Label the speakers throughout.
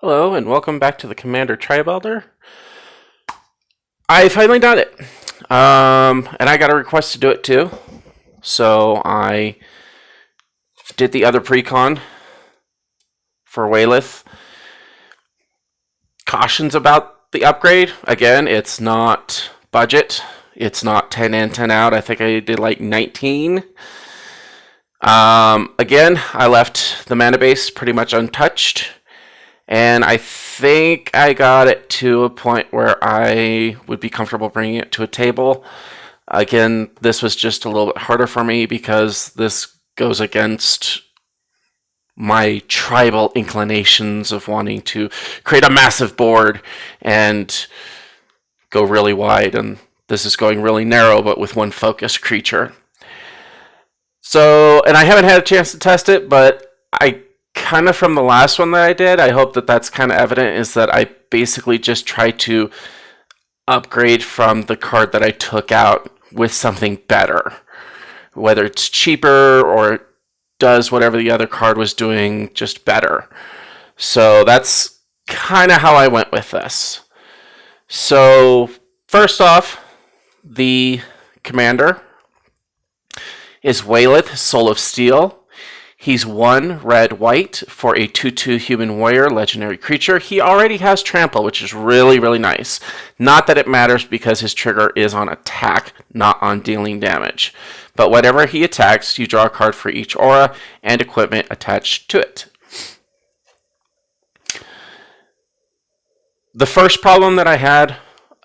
Speaker 1: Hello and welcome back to the Commander Tribe Elder. I finally done it. And I got a request to do it too. So I did the other precon for Wyleth. Cautions about the upgrade. Again, it's not budget. It's not 10 in, 10 out. I think I did like 19. Again, I left the mana base pretty much untouched. And I think I got it to a point where I would be comfortable bringing it to a table. Again, this was just a little bit harder for me because this goes against my tribal inclinations of wanting to create a massive board and go really wide. And this is going really narrow, but with one focused creature. So, and I haven't had a chance to test it, but I kind of from the last one that I did, I hope that that's kind of evident, is that I basically just tried to upgrade from the card that I took out with something better. Whether it's cheaper or does whatever the other card was doing just better. So that's kind of how I went with this. So first off, the commander is Wyleth, Soul of Steel. He's 1 red-white for a 2/2 human warrior legendary creature. He already has trample, which is really, really nice. Not that it matters because his trigger is on attack, not on dealing damage. But whenever he attacks, you draw a card for each aura and equipment attached to it. The first problem that I had,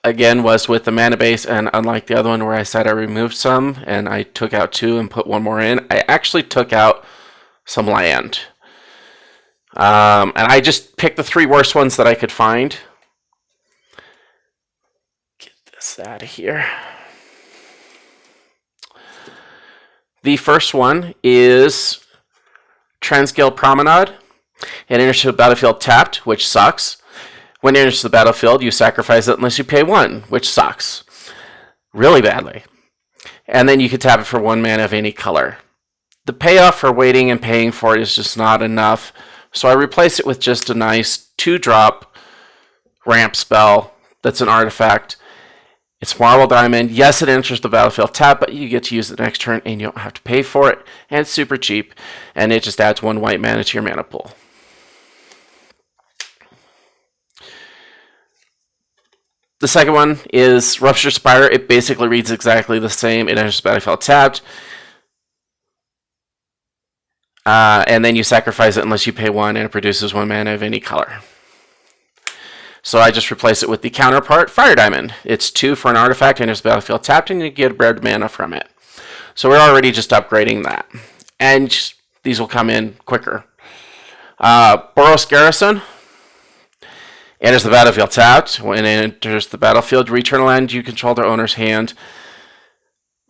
Speaker 1: again, was with the mana base, and unlike the other one where I said I removed some and I took out 2 and put 1 more in, I actually took out some land. And I just picked the 3 worst ones that I could find. Get this out of here. The first one is Transgale Promenade. It enters the battlefield tapped, which sucks. When it enters the battlefield, you sacrifice it unless you pay 1, which sucks. Really badly. And then you can tap it for 1 mana of any color. The payoff for waiting and paying for it is just not enough, so I replace it with just a nice 2-drop ramp spell that's an artifact. It's Marble Diamond. Yes, it enters the battlefield tap, but you get to use it next turn and you don't have to pay for it, and it's super cheap, and it just adds 1 white mana to your mana pool. The second one is Rupture Spire. It basically reads exactly the same. It enters the battlefield tapped. And then you sacrifice it unless you pay 1, and it produces 1 mana of any color. So I just replace it with the counterpart, Fire Diamond. It's 2 for an artifact, enters the battlefield tapped, and you get red mana from it. So we're already just upgrading that. And these will come in quicker. Boros Garrison enters the battlefield tapped. When it enters the battlefield, return a land you control their owner's hand.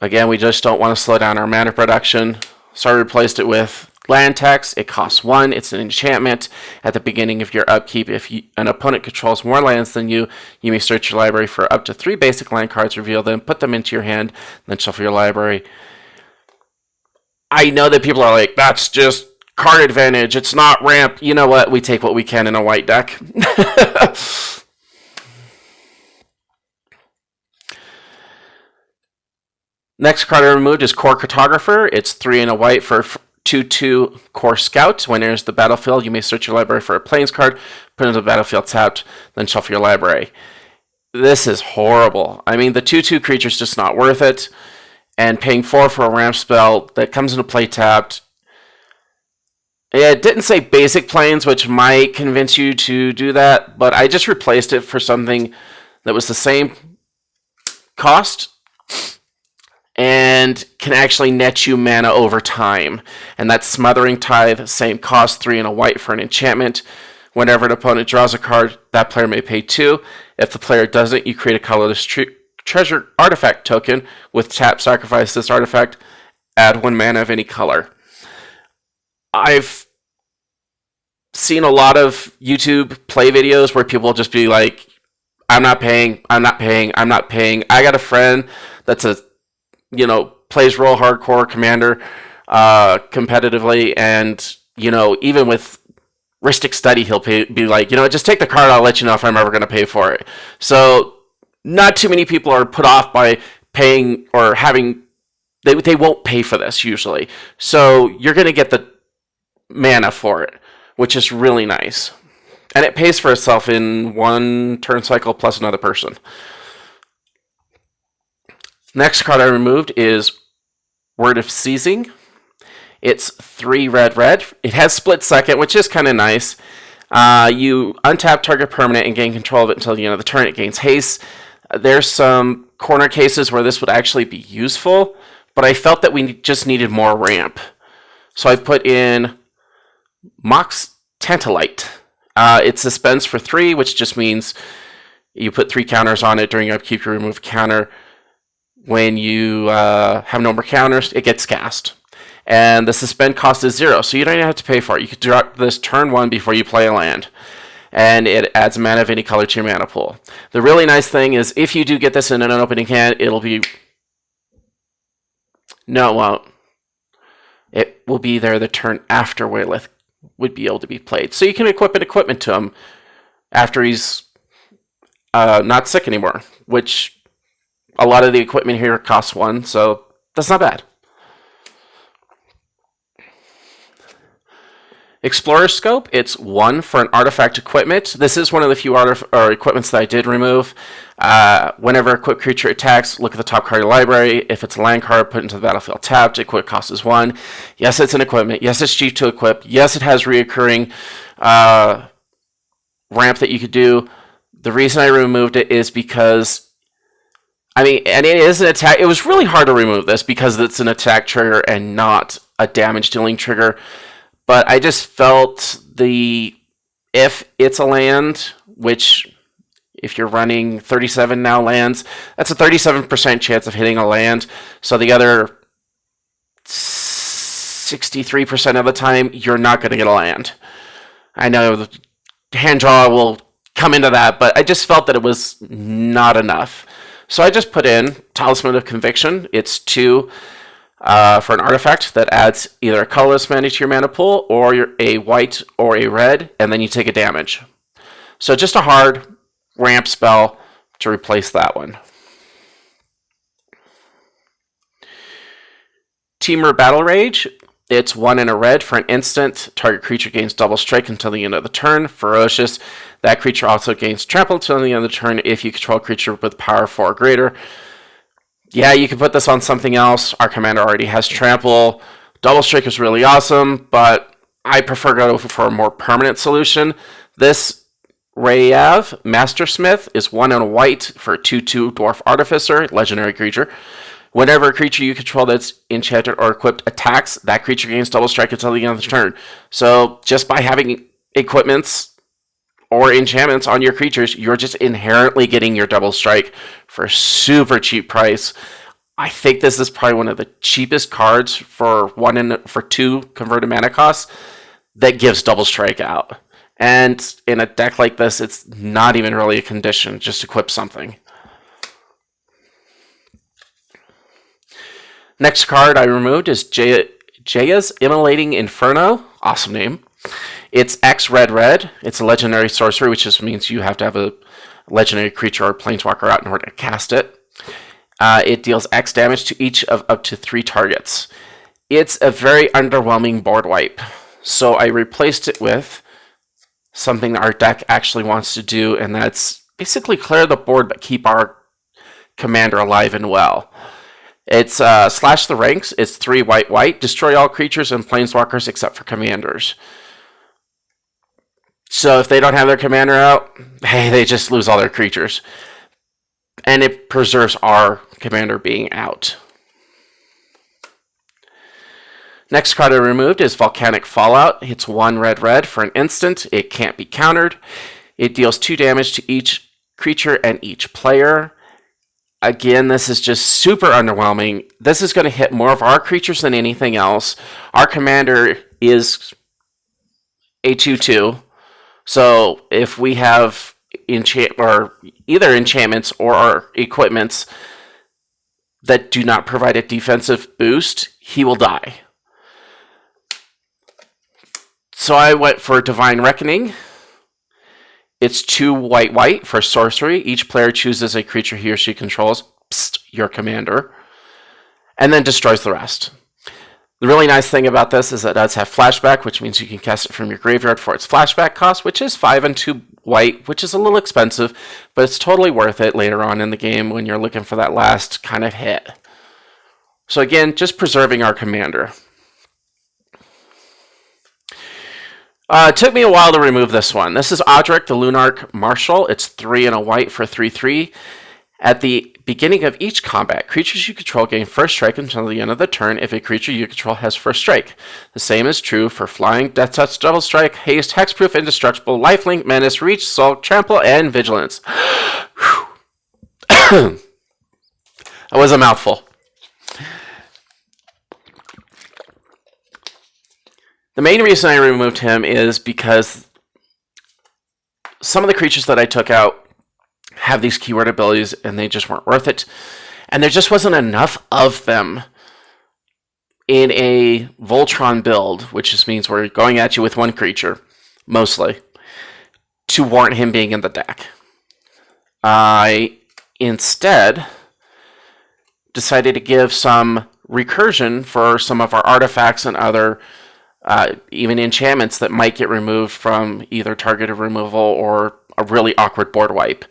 Speaker 1: Again, we just don't want to slow down our mana production. So I replaced it with land tax. It costs 1. It's an enchantment. At the beginning of your upkeep, if an opponent controls more lands than you, you may search your library for up to 3 basic land cards, reveal them, put them into your hand, then shuffle your library. I know that people are like, that's just card advantage. It's not ramp. You know what? We take what we can in a white deck. Next card I removed is Core Cartographer. It's 3 and a white for 2/2 Core Scout. When it enters the battlefield, you may search your library for a Plains card, put it into the battlefield tapped, then shuffle your library. This is horrible. I mean, the 2/2 creature is just not worth it. And paying 4 for a ramp spell that comes into play tapped. It didn't say basic Plains, which might convince you to do that, but I just replaced it for something that was the same cost and can actually net you mana over time. And that's Smothering Tithe, same cost, 3 and a white for an enchantment. Whenever an opponent draws a card, that player may pay 2. If the player doesn't, you create a colorless treasure artifact token with tap, sacrifice this artifact, add 1 mana of any color. I've seen a lot of YouTube play videos where people just be like, I'm not paying, I'm not paying, I'm not paying. I got a friend that's plays real hardcore Commander competitively, and, even with Ristic Study, he'll be like, just take the card, I'll let you know if I'm ever going to pay for it. So not too many people are put off by paying or having, they won't pay for this usually. So you're going to get the mana for it, which is really nice. And it pays for itself in one turn cycle plus another person. Next card I removed is Word of Seizing. It's 3 red. It has split second, which is kind of nice. You untap target permanent and gain control of it until the end of the turn. It gains haste. There's some corner cases where this would actually be useful, but I felt that we just needed more ramp. So I put in Mox Tantalite. It suspends for 3, which just means you put 3 counters on it during upkeep. You remove a counter. When you have no more counters, it gets cast. And the suspend cost is 0, so you don't even have to pay for it. You could drop this turn 1 before you play a land. And it adds mana of any color to your mana pool. The really nice thing is, if you do get this in an opening hand, it'll be... No, it won't. It will be there the turn after Wyleth would be able to be played. So you can equip an equipment to him after he's not sick anymore, which a lot of the equipment here costs 1, so that's not bad. Explorer Scope, it's 1 for an artifact equipment. This is one of the few equipments that I did remove. Whenever a equipped creature attacks, look at the top card of your library. If it's a land card, put it into the battlefield tapped. Equip cost is 1. Yes, it's an equipment. Yes, it's cheap to equip. Yes, it has reoccurring ramp that you could do. The reason I removed it is because, and it is an attack. It was really hard to remove this because it's an attack trigger and not a damage dealing trigger. But I just felt if it's a land, which if you're running 37 now lands, that's a 37% chance of hitting a land. So the other 63% of the time, you're not going to get a land. I know the hand draw will come into that, but I just felt that it was not enough. So I just put in Talisman of Conviction. It's 2. For an artifact that adds either a colorless mana to your mana pool, or a white or a red, and then you take a damage. So just a hard ramp spell to replace that one. Temur Battle Rage, it's 1 and a red for an instant. Target creature gains double strike until the end of the turn. Ferocious, that creature also gains trample until the end of the turn if you control a creature with power 4 or greater. Yeah, you can put this on something else. Our commander already has trample. Double strike is really awesome, but I prefer go for a more permanent solution. This Rayav Mastersmith is 1 and a white for a 2/2 Dwarf Artificer, legendary creature. Whenever a creature you control that's enchanted or equipped attacks, that creature gains double strike until the end of the turn. So just by having equipments or enchantments on your creatures, you're just inherently getting your double strike for a super cheap price. I think this is probably one of the cheapest cards for 2 converted mana costs that gives double strike out. And in a deck like this, it's not even really a condition, just equip something. Next card I removed is Jaya's Immolating Inferno. Awesome name. It's X red. It's a legendary sorcery, which just means you have to have a legendary creature or planeswalker out in order to cast it. It deals X damage to each of up to 3 targets. It's a very underwhelming board wipe. So I replaced it with something that our deck actually wants to do, and that's basically clear the board but keep our commander alive and well. It's Slash the Ranks. It's 3 white. Destroy all creatures and planeswalkers except for commanders. So if they don't have their commander out, hey, they just lose all their creatures. And it preserves our commander being out. Next card I removed is Volcanic Fallout. It's 1 red for an instant. It can't be countered. It deals 2 damage to each creature and each player. Again, this is just super underwhelming. This is going to hit more of our creatures than anything else. Our commander is a 2/2. So if we have either enchantments or our equipments that do not provide a defensive boost, he will die. So I went for Divine Reckoning. It's 2 white for sorcery. Each player chooses a creature he or she controls, your commander, and then destroys the rest. The really nice thing about this is that it does have flashback, which means you can cast it from your graveyard for its flashback cost, which is 5 and 2 white, which is a little expensive, but it's totally worth it later on in the game when you're looking for that last kind of hit. So again, just preserving our commander. It took me a while to remove this one. This is Audric, the Lunarch Marshal. It's 3 and a white for 3/3. At the beginning of each combat, creatures you control gain first strike until the end of the turn if a creature you control has first strike. The same is true for Flying, Death Touch, Double Strike, Haste, Hexproof, Indestructible, Lifelink, Menace, Reach, Sulk, Trample, and Vigilance. That was a mouthful. The main reason I removed him is because some of the creatures that I took out have these keyword abilities and they just weren't worth it. And there just wasn't enough of them in a Voltron build, which just means we're going at you with one creature, mostly, to warrant him being in the deck. I instead decided to give some recursion for some of our artifacts and other even enchantments that might get removed from either targeted removal or a really awkward board wipe.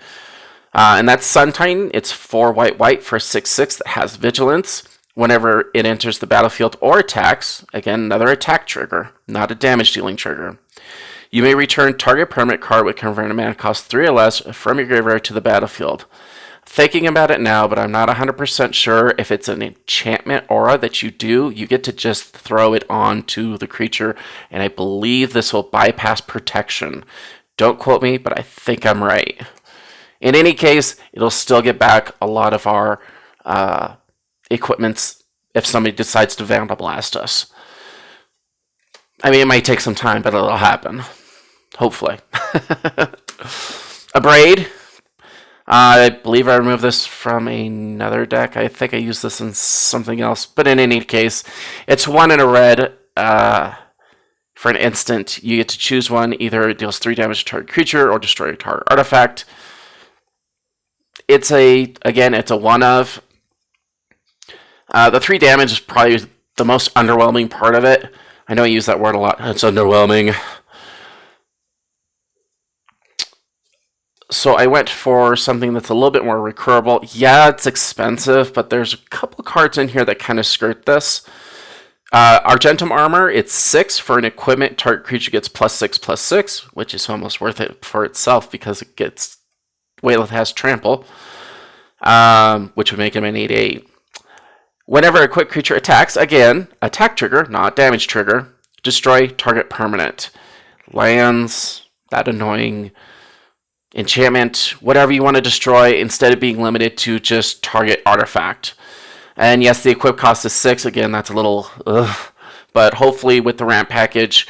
Speaker 1: And that's Sun Titan. It's 4 white for 6/6 that has Vigilance. Whenever it enters the battlefield or attacks, again, another attack trigger, not a damage dealing trigger. You may return target permanent card with converted mana cost 3 or less from your graveyard to the battlefield. Thinking about it now, but I'm not 100% sure if it's an enchantment aura that you do. You get to just throw it onto the creature, and I believe this will bypass protection. Don't quote me, but I think I'm right. In any case, it'll still get back a lot of our equipments if somebody decides to Vandal Blast us. I mean, it might take some time, but it'll happen. Hopefully. Abrade. I believe I removed this from another deck. I think I used this in something else. But in any case, it's 1 and a red. For an instant, you get to choose one. Either it deals 3 damage to target creature or destroy a target artifact. It's a 1 of. The 3 damage is probably the most underwhelming part of it. I know I use that word a lot. It's underwhelming. So I went for something that's a little bit more recurable. Yeah, it's expensive, but there's a couple cards in here that kind of skirt this. Argentum Armor, it's 6 for an equipment. Target creature gets +6/+6, which is almost worth it for itself because it gets... Wyleth has Trample, which would make him an 8/8. Whenever a quick creature attacks, again, attack trigger, not damage trigger, destroy target permanent. Lands, that annoying... enchantment, whatever you want to destroy, instead of being limited to just target artifact. And yes, the equip cost is 6. Again, that's a little but hopefully with the ramp package,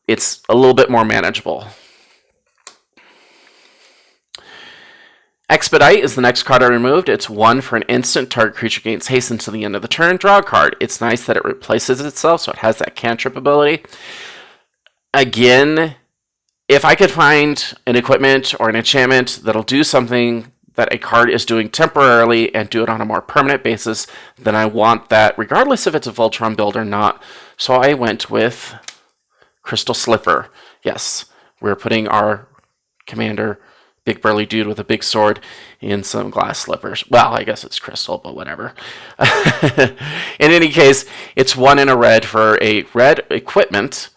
Speaker 1: it's a little bit more manageable. Expedite is the next card I removed. It's 1 for an instant. Target creature gains haste until the end of the turn. Draw a card. It's nice that it replaces itself, so it has that cantrip ability. Again, if I could find an equipment or an enchantment that'll do something that a card is doing temporarily and do it on a more permanent basis, then I want that, regardless if it's a Voltron build or not. So I went with Crystal Slipper. Yes, we're putting our commander, big burly dude with a big sword, in some glass slippers. Well, I guess it's crystal, but whatever. In any case, it's 1 and a red for a red equipment.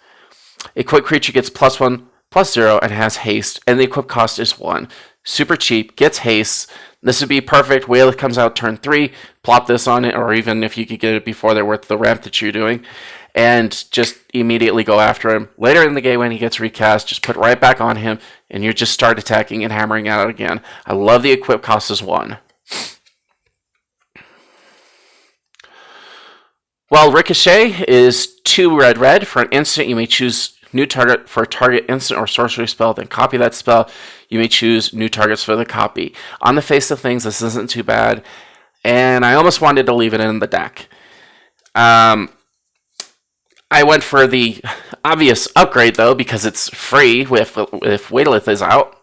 Speaker 1: A quick creature gets +1/+0 and has haste, and the equip cost is 1. Super cheap, gets haste. This would be perfect. Wyleth comes out turn 3, plop this on it, or even if you could get it before they're worth the ramp that you're doing, and just immediately go after him. Later in the game when he gets recast, just put right back on him, and you just start attacking and hammering at it again. I love the equip cost is 1. While Ricochet is 2 red for an instant, you may choose new target for a target instant or sorcery spell, then copy that spell. You may choose new targets for the copy. On the face of things, this isn't too bad, and I almost wanted to leave it in the deck. I I went for the obvious upgrade, though, because it's free if Wyleth is out.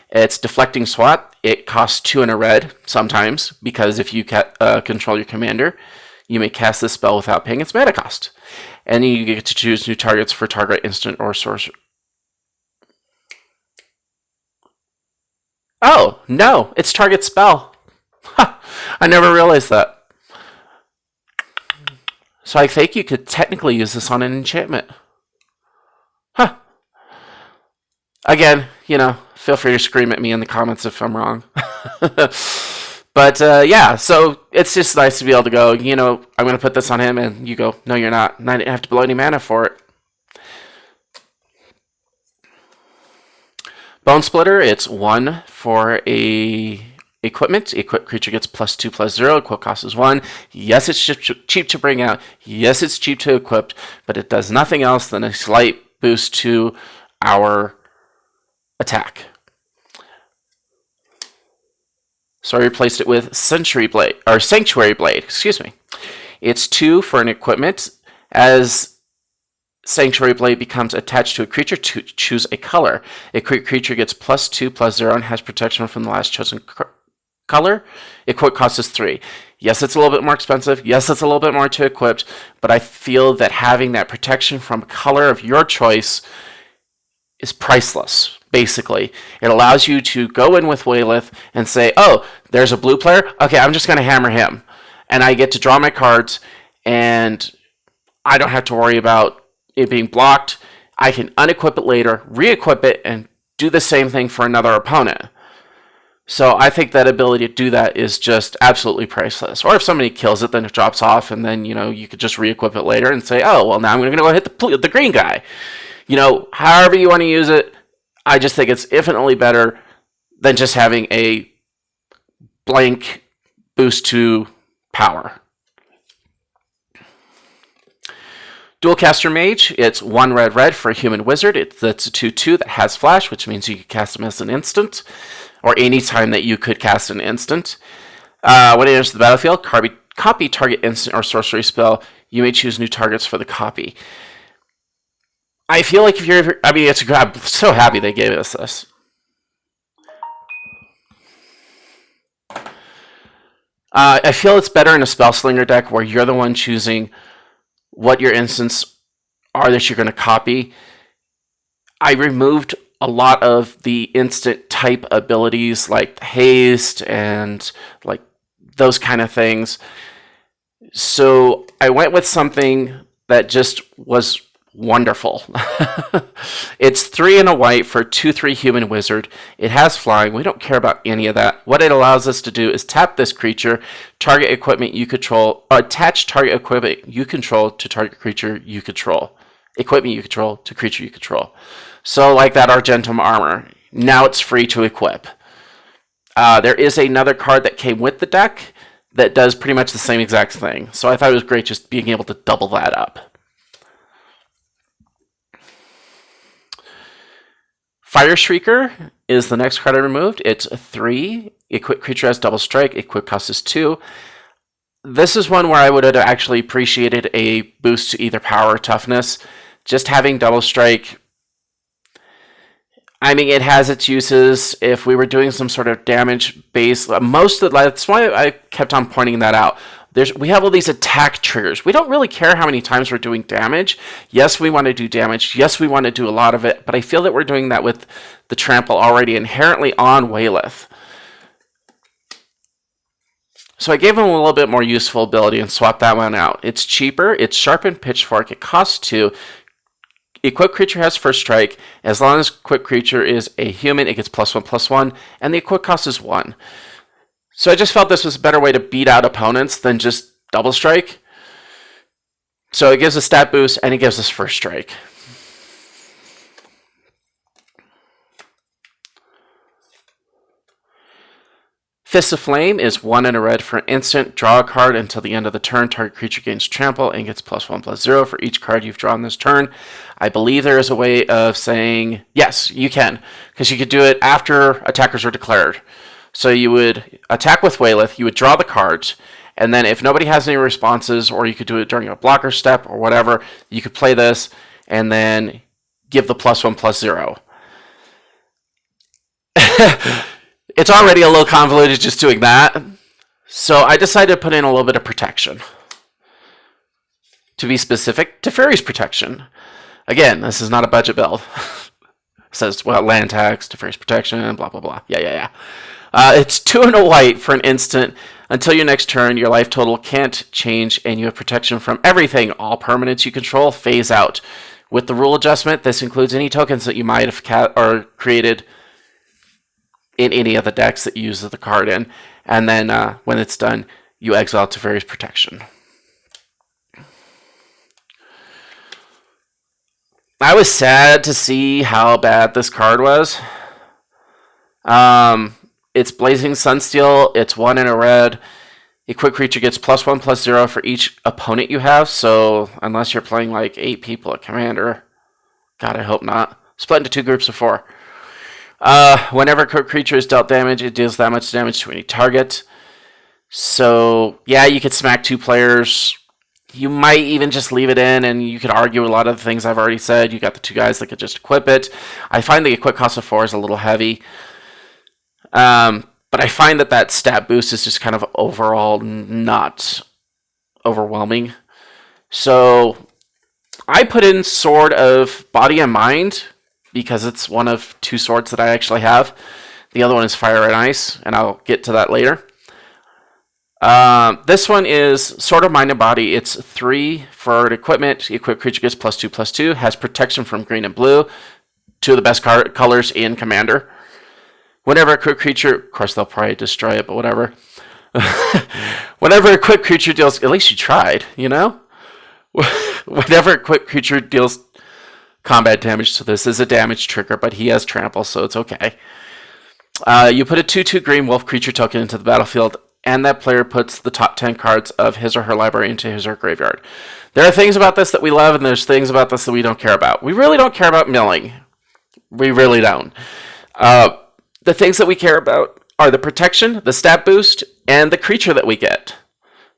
Speaker 1: It's Deflecting Swat. It costs 2 and a red sometimes, because if you control your commander, you may cast this spell without paying its mana cost. And you get to choose new targets for target instant or sorcerer. Oh, no, it's target spell. Huh, I never realized that. So I think you could technically use this on an enchantment. Huh. Again, feel free to scream at me in the comments if I'm wrong. But yeah, so it's just nice to be able to go, I'm going to put this on him, and you go, no, you're not. And I didn't have to blow any mana for it. Bone Splitter, it's 1 for a equipment. Equipped creature gets +2/+0. Equip cost is 1. Yes, it's cheap to bring out. Yes, it's cheap to equip, but it does nothing else than a slight boost to our attack. So I replaced it with Sanctuary Blade. Excuse me. It's 2 for an equipment. As Sanctuary Blade becomes attached to a creature, to choose a color. A creature gets +2/+0 and has protection from the last chosen color. Equip cost is 3. Yes, it's a little bit more expensive. Yes, it's a little bit more to equip, but I feel that having that protection from color of your choice is priceless, basically. It allows you to go in with Wyleth and say, oh, there's a blue player? Okay, I'm just going to hammer him. And I get to draw my cards, and I don't have to worry about it being blocked. I can unequip it later, re-equip it, and do the same thing for another opponent. So I think that ability to do that is just absolutely priceless. Or if somebody kills it, then it drops off, and then you could just re-equip it later and say, oh, well, now I'm going to go hit the green guy. However you want to use it, I just think it's infinitely better than just having a blank boost to power. Dualcaster Mage, it's 1 red for a human wizard. That's a 2/2 that has flash, which means you can cast him as an instant, or any time that you could cast an instant. When it enters the battlefield, copy target instant or sorcery spell. You may choose new targets for the copy. I feel like I'm so happy they gave us this. I feel it's better in a Spellslinger deck where you're the one choosing what your instants are that you're going to copy. I removed a lot of the instant type abilities like Haste and like those kind of things. So I went with something that just was wonderful. It's 3 and a white for 2/3 human wizard. It has flying. We don't care about any of that. What it allows us to do is tap this creature, target equipment you control, attach target equipment you control to target creature you control. Equipment you control to creature you control. So like that Argentum armor. Now it's free to equip. There is another card that came with the deck that does pretty much the same exact thing. So I thought it was great just being able to double that up. Fire Shrieker is the next card I removed. It's a 3. Equipped creature has double strike. Equip cost is 2. This is one where I would have actually appreciated a boost to either power or toughness. Just having double strike, it has its uses. If we were doing some sort of damage base, that's why I kept on pointing that out. We have all these attack triggers. We don't really care how many times we're doing damage. Yes, we want to do damage. Yes, we want to do a lot of it. But I feel that we're doing that with the trample already inherently on Wyleth. So I gave him a little bit more useful ability and swapped that one out. It's cheaper. It's Sharpened Pitchfork. It costs 2. Equipped creature has first strike. As long as equipped creature is a human, it gets +1/+1. And the equip cost is 1. So I just felt this was a better way to beat out opponents than just double strike. So it gives us stat boost and it gives us first strike. Fist of Flame is 1 and a red for an instant. Draw a card until the end of the turn. Target creature gains trample and gets +1/+0 for each card you've drawn this turn. I believe there is a way of saying, yes, you can, because you could do it after attackers are declared. So you would attack with Wyleth, you would draw the cards, And then if nobody has any responses, or you could do it during a blocker step or whatever, you could play this and then give the +1/+0. It's already a little convoluted just doing that. So I decided to put in a little bit of protection. To be specific, Teferi's protection. Again, this is not a budget build. It says, well, land tax, Teferi's protection, blah, blah, blah. Yeah. It's 2 and a white for an instant. Until your next turn, your life total can't change, and you have protection from everything. All permanents you control phase out. With the rule adjustment, this includes any tokens that you might have created in any of the decks that you use the card in. And then when it's done, you exile Teferi's protection. I was sad to see how bad this card was. It's Blazing Sunsteel. It's 1 and a red. Equipped creature gets +1/+0 for each opponent you have. So unless you're playing like 8 people at Commander, God, I hope not. Split into 2 groups of 4. Whenever a creature is dealt damage, it deals that much damage to any target. So yeah, you could smack 2 players. You might even just leave it in, and you could argue a lot of the things I've already said. You got the 2 guys that could just equip it. I find the equip cost of 4 is a little heavy. But I find that stat boost is just kind of overall not overwhelming. So I put in Sword of Body and Mind because it's one of 2 swords that I actually have. The other one is Fire and Ice, and I'll get to that later. This one is Sword of Mind and Body. It's 3 for equipment. Equipped creature gets +2/+2. Has protection from green and blue. 2 of the best colors in Commander. Whenever a equipped creature, of course they'll probably destroy it, but whatever. Whenever a equipped creature deals, at least you tried, you know? Whenever a equipped creature deals combat damage, so this is a damage trigger, but he has trample, so it's okay. You put a 2/2 green wolf creature token into the battlefield, and that player puts the top 10 cards of his or her library into his or her graveyard. There are things about this that we love, and there's things about this that we don't care about. We really don't care about milling. We really don't. The things that we care about are the protection, the stat boost, and the creature that we get.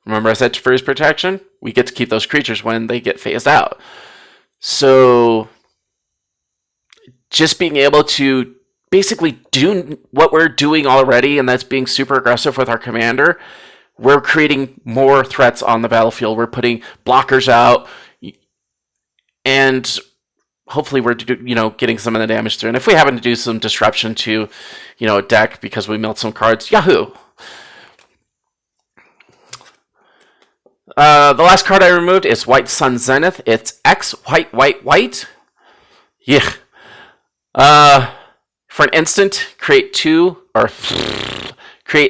Speaker 1: Remember I said Teferi's protection? We get to keep those creatures when they get phased out. So just being able to basically do what we're doing already, and that's being super aggressive with our commander, we're creating more threats on the battlefield. We're putting blockers out, and hopefully we're getting some of the damage through. And if we happen to do some disruption to a deck because we milled some cards, yahoo! The last card I removed is White Sun Zenith. It's X white. Yeah. For an instant, create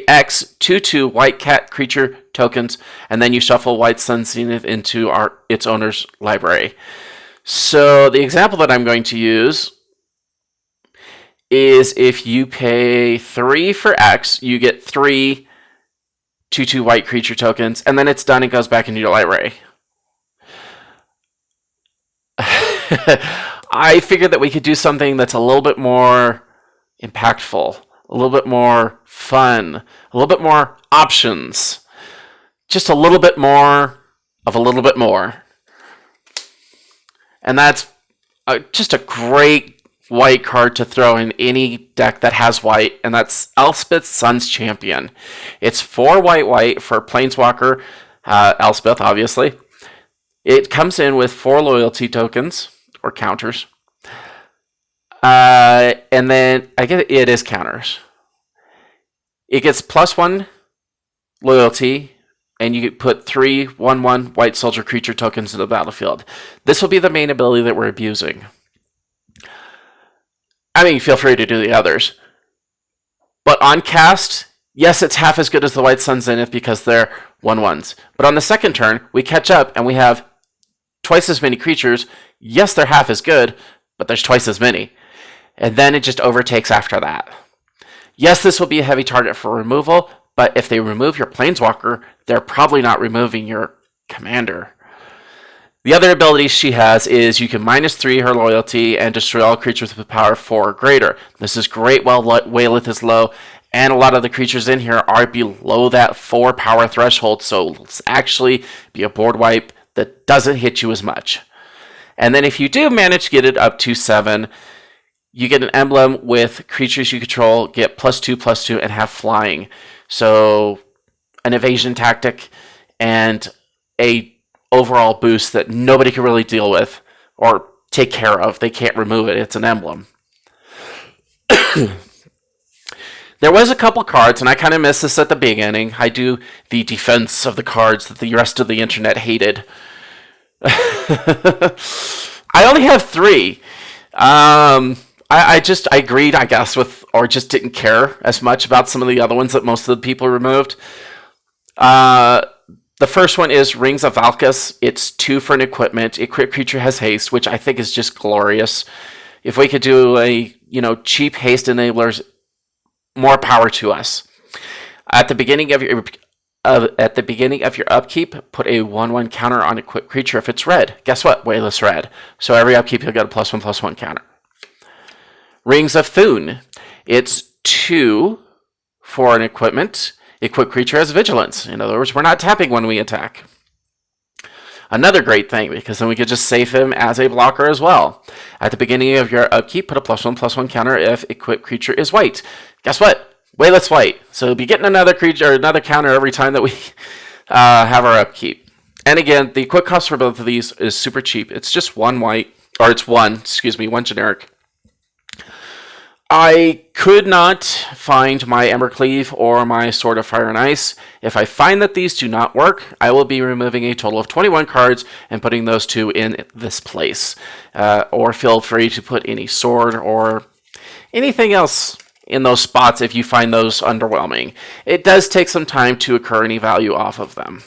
Speaker 1: X 2/2 white cat creature tokens, and then you shuffle White Sun Zenith into its owner's library. So the example that I'm going to use is if you pay 3 for X, you get 3 2/2 white creature tokens, and then it's done and goes back into your library. I figured that we could do something that's a little bit more impactful, a little bit more fun, a little bit more options, just a little bit more of a little bit more. And that's just a great white card to throw in any deck that has white, and that's Elspeth's Sun's Champion. It's 4 white for Planeswalker, Elspeth, obviously. It comes in with 4 loyalty tokens, or counters. And then, I guess it is counters. It gets +1 loyalty, and you put 3 1/1 white soldier creature tokens in the battlefield. This will be the main ability that we're abusing. I mean, feel free to do the others. But on cast, yes, it's half as good as the White Sun Zenith because they're 1/1s. But on the second turn, we catch up and we have twice as many creatures. Yes, they're half as good, but there's twice as many. And then it just overtakes after that. Yes, this will be a heavy target for removal, but if they remove your Planeswalker, they're probably not removing your commander. The other ability she has is you can -3 her loyalty and destroy all creatures with power 4 or greater. This is great while Wyleth is low, And a lot of the creatures in here are below that 4 power threshold, so it's actually be a board wipe that doesn't hit you as much. And then if you do manage to get it up to 7, you get an emblem with creatures you control, get +2/+2, and have flying. So an evasion tactic and a overall boost that nobody can really deal with or take care of. They can't remove it. It's an emblem. There was a couple cards, and I kind of missed this at the beginning. I do the defense of the cards that the rest of the internet hated. I only have 3. I agreed, I guess, with, or just didn't care as much about some of the other ones that most of the people removed. The first one is Rings of Valkus. It's 2 for an equipment. Equipped creature has haste, which I think is just glorious. If we could do a, cheap haste enablers, more power to us. At the beginning of your upkeep, put a 1/1 counter on equipped creature if it's red. Guess what? Wyleth's red. So every upkeep you'll get a +1/+1 counter. Rings of Thune. It's 2 for an equipment. Equipped creature has vigilance. In other words, we're not tapping when we attack. Another great thing, because then we could just save him as a blocker as well. At the beginning of your upkeep, put a +1/+1 counter if equipped creature is white. Guess what? Wyleth's white. So we'll be getting another creature or another counter every time that we have our upkeep. And again, the equip cost for both of these is super cheap. It's just 1 white, or it's 1 generic. I could not find my Embercleave or my Sword of Fire and Ice. If I find that these do not work, I will be removing a total of 21 cards and putting those 2 in this place. Or feel free to put any sword or anything else in those spots if you find those underwhelming. It does take some time to accrue any value off of them.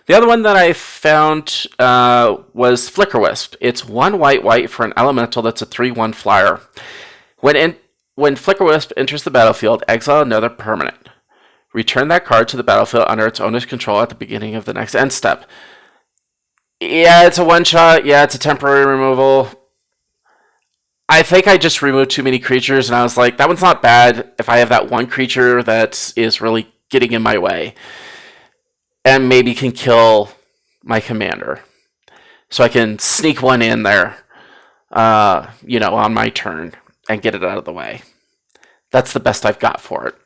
Speaker 1: The other one that I found was Flickerwisp. It's 1 white for an elemental that's a 3/1 flyer. When Flickerwisp enters the battlefield, exile another permanent. Return that card to the battlefield under its owner's control at the beginning of the next end step. Yeah, it's a one-shot. Yeah, it's a temporary removal. I think I just removed too many creatures, and I was like, that one's not bad if I have that one creature that is really getting in my way and maybe can kill my commander. So I can sneak one in there, on my turn and get it out of the way. That's the best I've got for it.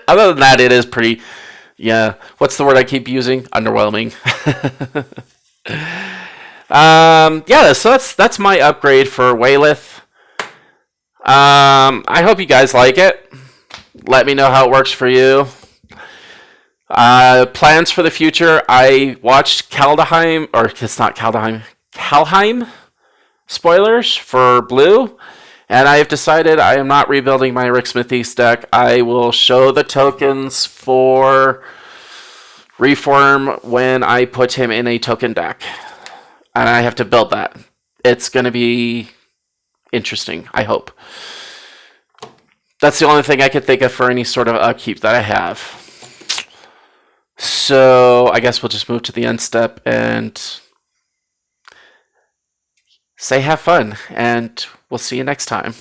Speaker 1: Other than that, it is pretty, what's the word I keep using? Underwhelming. So that's my upgrade for Wyleth. I hope you guys like it. Let me know how it works for you. Plans for the future. I watched Kaldheim, or it's not Kaldheim, Kaldheim spoilers for Blue. And I have decided I am not rebuilding my Rick Smithies deck. I will show the tokens for Reform when I put him in a token deck. And I have to build that. It's going to be interesting, I hope. That's the only thing I could think of for any sort of upkeep that I have. So I guess we'll just move to the end step and say have fun. And we'll see you next time.